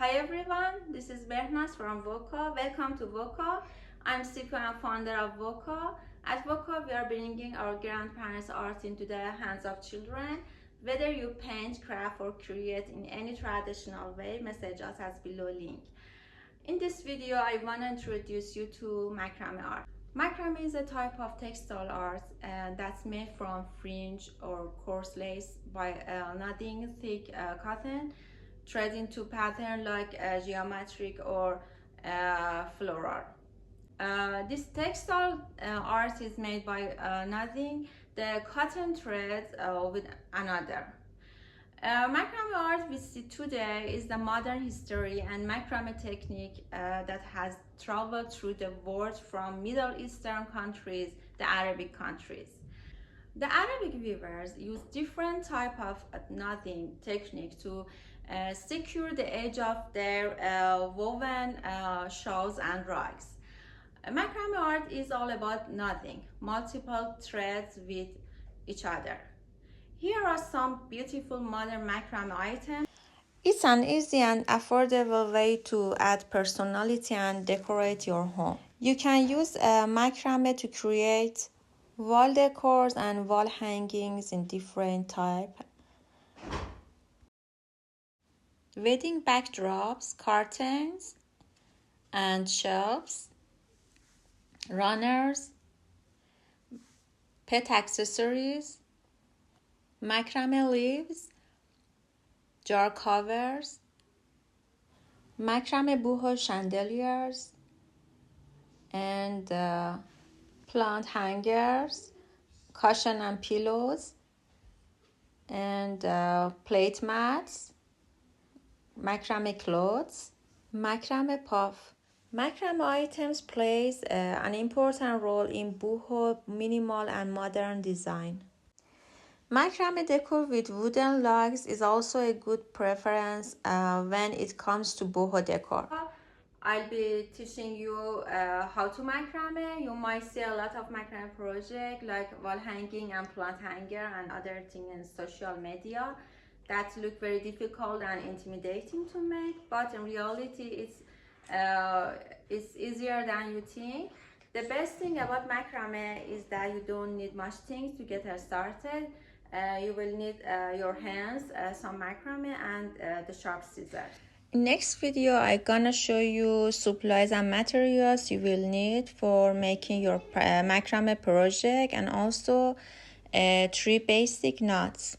Hi everyone, this is Bernas from Woca. Welcome to Woca. I'm Siku and founder of Woca. At Woca, we are bringing our grandparents' art into the hands of children. Whether you paint, craft, or create in any traditional way, message us as below link. In this video, I want to introduce you to macrame art. Macrame is a type of textile art that's made from fringe or coarse lace by knotting thick cotton thread into pattern like geometric or floral. This textile art is made by knotting the cotton threads with another. Macrame art we see today is the modern history and macrame technique that has traveled through the world from Middle Eastern countries, the Arabic countries. The Arabic weavers use different type of knotting technique to secure the edge of their woven shawls and rugs. Macrame art is all about knotting multiple threads with each other. Here are some beautiful modern macrame items. It's an easy and affordable way to add personality and decorate your home. You can use macrame to create wall decors and wall hangings in different type. Wedding backdrops, curtains and shelves, runners, pet accessories, macrame leaves, jar covers, macrame boho chandeliers, and plant hangers, cushion and pillows, and plate mats, macrame clothes, macrame puff. Macrame items plays an important role in boho minimal and modern design. Macrame decor with wooden logs is also a good preference when it comes to boho decor. I'll be teaching you how to macrame. You might see a lot of macrame projects like wall hanging and plant hanger and other things in social media that look very difficult and intimidating to make, but in reality it's easier than you think. The best thing about macrame is that you don't need much things to get started. You will need your hands, some macrame, and the sharp scissors. In next video, I'm gonna show you supplies and materials you will need for making your macrame project, and also 3 basic knots.